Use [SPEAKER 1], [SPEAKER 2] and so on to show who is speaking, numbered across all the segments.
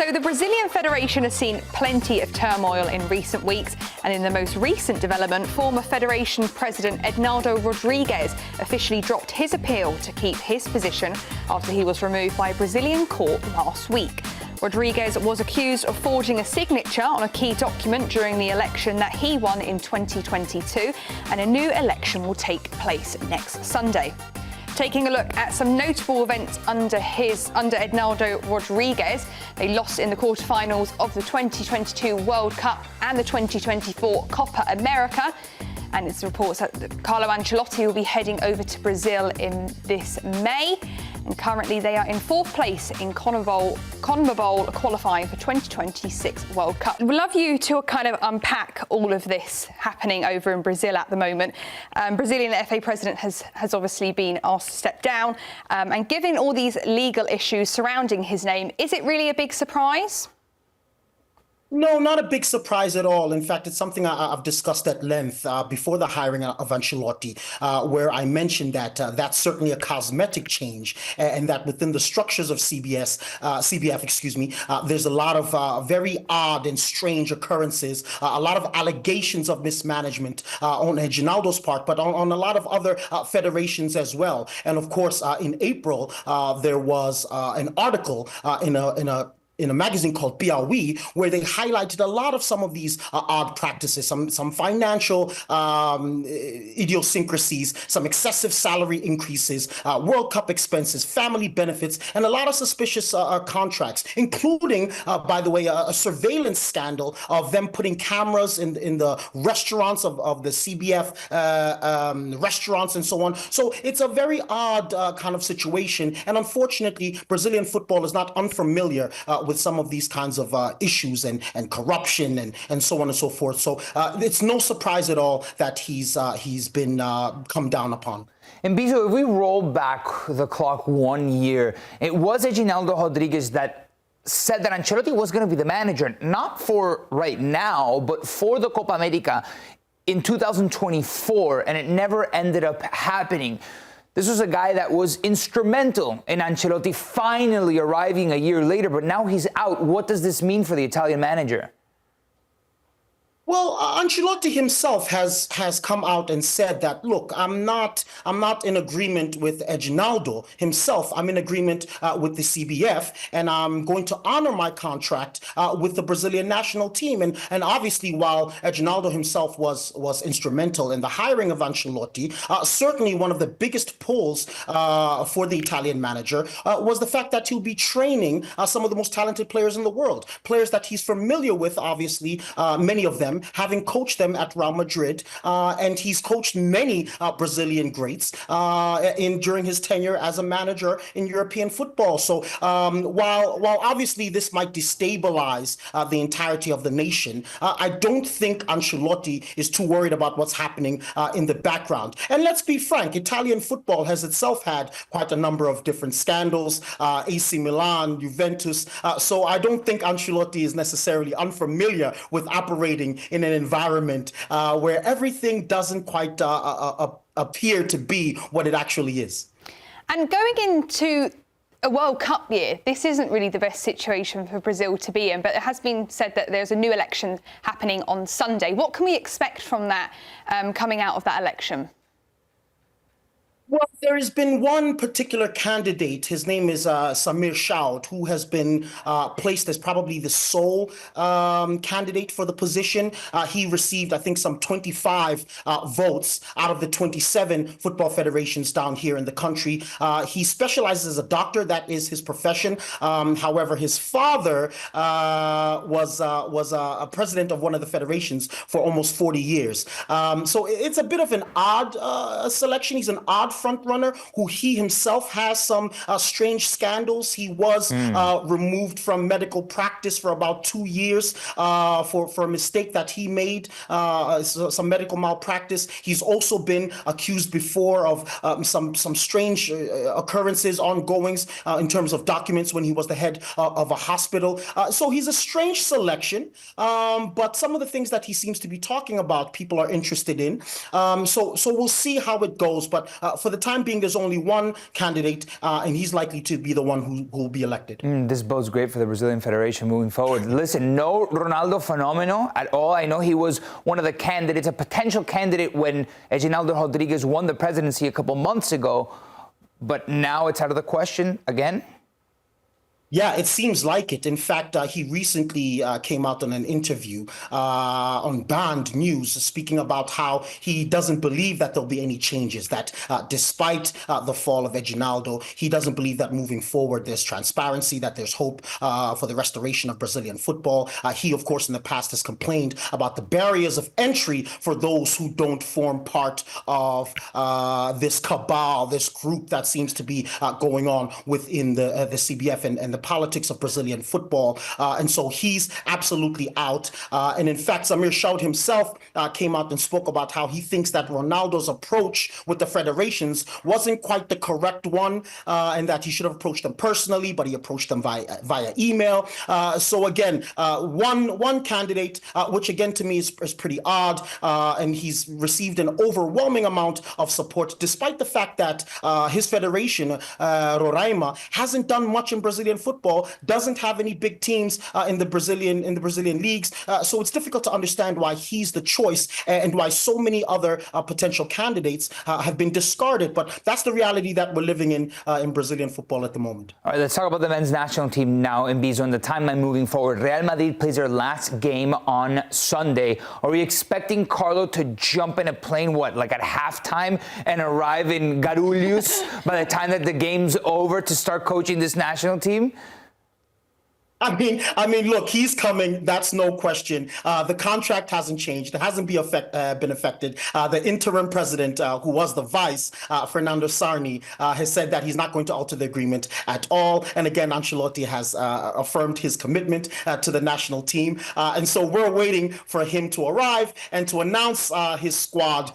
[SPEAKER 1] So the Brazilian Federation has seen plenty of turmoil in recent weeks, and in the most recent development, former Federation President Ednaldo Rodrigues officially dropped his appeal to keep his position after he was removed by a Brazilian court last week. Rodrigues was accused of forging a signature on a key document during the election that he won in 2022, and a new election will take place next Sunday. Taking a look at some notable events under Ednaldo Rodrigues, they lost in the quarterfinals of the 2022 World Cup and the 2024 Copa America. And it's reports that Carlo Ancelotti will be heading over to Brazil in this May. And currently they are in fourth place in CONMEBOL qualifying for 2026 World Cup. We'd love you to kind of unpack all of this happening over in Brazil at the moment. Brazilian FA president has obviously been asked to step down. And given all these legal issues surrounding his name, is it really a big surprise?
[SPEAKER 2] No, not a big surprise at all. In fact, it's something I've discussed at length before the hiring of Ancelotti, where I mentioned that that's certainly a cosmetic change, and that within the structures of CBF, there's a lot of very odd and strange occurrences, a lot of allegations of mismanagement on Ednaldo's part, but on a lot of other federations as well. And of course, in April, there was an article in a magazine called Piauí, where they highlighted a lot of some of these odd practices, some financial idiosyncrasies, some excessive salary increases, World Cup expenses, family benefits, and a lot of suspicious contracts, including, by the way, a surveillance scandal of them putting cameras in the restaurants of the CBF restaurants and so on. So it's a very odd kind of situation. And unfortunately, Brazilian football is not unfamiliar with some of these kinds of issues and corruption and so on and so forth. So it's no surprise at all that he's been come down upon.
[SPEAKER 3] And Mbizo, if we roll back the clock 1 year, it was Ednaldo Rodrigues that said that Ancelotti was going to be the manager, not for right now, but for the Copa America in 2024, and it never ended up happening. This was a guy that was instrumental in Ancelotti finally arriving a year later, but now he's out. What does this mean for the Italian manager?
[SPEAKER 2] Well, Ancelotti himself has come out and said that, look, I'm not in agreement with Ednaldo himself. I'm in agreement with the CBF, and I'm going to honor my contract with the Brazilian national team. And obviously, while Ednaldo himself was instrumental in the hiring of Ancelotti, certainly one of the biggest pulls for the Italian manager was the fact that he'll be training some of the most talented players in the world, players that he's familiar with, obviously, many of them, having coached them at Real Madrid, and he's coached many Brazilian greats during his tenure as a manager in European football. So while obviously this might destabilize the entirety of the nation, I don't think Ancelotti is too worried about what's happening in the background. And let's be frank, Italian football has itself had quite a number of different scandals, AC Milan, Juventus. So I don't think Ancelotti is necessarily unfamiliar with operating in an environment where everything doesn't quite appear to be what it actually is.
[SPEAKER 1] And going into a World Cup year, this isn't really the best situation for Brazil to be in, but it has been said that there's a new election happening on Sunday. What can we expect from that coming out of that election?
[SPEAKER 2] Well, there has been one particular candidate. His name is Samir Shoud, who has been placed as probably the sole candidate for the position. He received, I think, some 25 votes out of the 27 football federations down here in the country. He specializes as a doctor. That is his profession. However, his father was a president of one of the federations for almost 40 years. So it's a bit of an odd selection. He's an odd front runner who he himself has some strange scandals. He was removed from medical practice for about 2 years for a mistake that he made, some medical malpractice. He's also been accused before of some strange occurrences, ongoings in terms of documents when he was the head of a hospital. So he's a strange selection, but some of the things that he seems to be talking about, people are interested in. So we'll see how it goes. But for the time being, there's only one candidate, and he's likely to be the one who will be elected.
[SPEAKER 3] This bodes great for the Brazilian Federation moving forward. Listen, no Ronaldo O Fenômeno at all. I know he was one of the candidates, a potential candidate when Ednaldo Rodrigues won the presidency a couple months ago, but now it's out of the question again?
[SPEAKER 2] Yeah, it seems like it. In fact, he recently came out in an interview on Band News speaking about how he doesn't believe that there'll be any changes, that despite the fall of Ednaldo, he doesn't believe that moving forward there's transparency, that there's hope for the restoration of Brazilian football. He, of course, in the past has complained about the barriers of entry for those who don't form part of this cabal, this group that seems to be going on within the CBF and the politics of Brazilian football. And so he's absolutely out. And in fact, Samir Shoud himself came out and spoke about how he thinks that Ronaldo's approach with the federations wasn't quite the correct one, and that he should have approached them personally, but he approached them via email. So again, one candidate, which again to me is pretty odd, and he's received an overwhelming amount of support, despite the fact that his federation, Roraima, hasn't done much in Brazilian football, doesn't have any big teams in the Brazilian leagues. So it's difficult to understand why he's the choice and why so many other potential candidates have been discarded. But that's the reality that we're living in Brazilian football at the moment.
[SPEAKER 3] All right, let's talk about the men's national team now, Mbizo, and the timeline moving forward. Real Madrid plays their last game on Sunday. Are we expecting Carlo to jump in a plane, like at halftime and arrive in Guarulhos by the time that the game's over to start coaching this national team?
[SPEAKER 2] I mean, look, he's coming. That's no question. The contract hasn't changed. It hasn't been affected. The interim president, who was the vice, Fernando Sarni, has said that he's not going to alter the agreement at all. And again, Ancelotti has affirmed his commitment to the national team. And so we're waiting for him to arrive and to announce his squad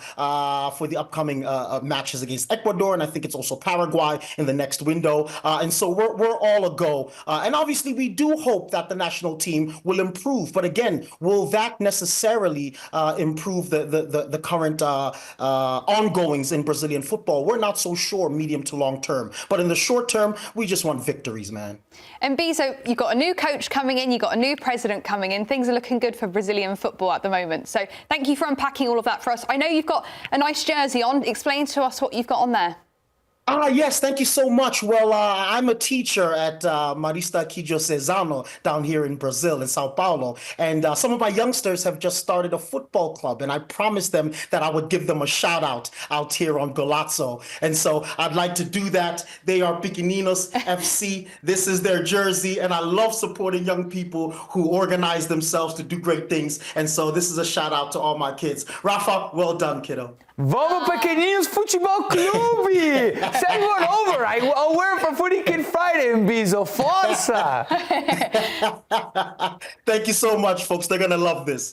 [SPEAKER 2] for the upcoming matches against Ecuador. And I think it's also Paraguay in the next window. And so we're all a go. And obviously, we do hope that the national team will improve. But again, will that necessarily improve the current ongoings in Brazilian football? We're not so sure medium to long term. But in the short term, we just want victories, man.
[SPEAKER 1] And Mbizo, you've got a new coach coming in, you've got a new president coming in. Things are looking good for Brazilian football at the moment. So thank you for unpacking all of that for us. I know you've got a nice jersey on. Explain to us what you've got on there.
[SPEAKER 2] Yes, thank you so much. Well, I'm a teacher at Marista Quijo Cezano down here in Brazil, in Sao Paulo. And some of my youngsters have just started a football club. And I promised them that I would give them a shout out here on Golazo. And so I'd like to do that. They are Pequeninos FC. This is their jersey. And I love supporting young people who organize themselves to do great things. And so this is a shout out to all my kids. Rafa, well done, kiddo.
[SPEAKER 3] Vamos Pequeninos Futebol Clube! Send one over. I'll wear it for Footy Kid Friday, Mbizo. Força!
[SPEAKER 2] Thank you so much, folks. They're going to love this.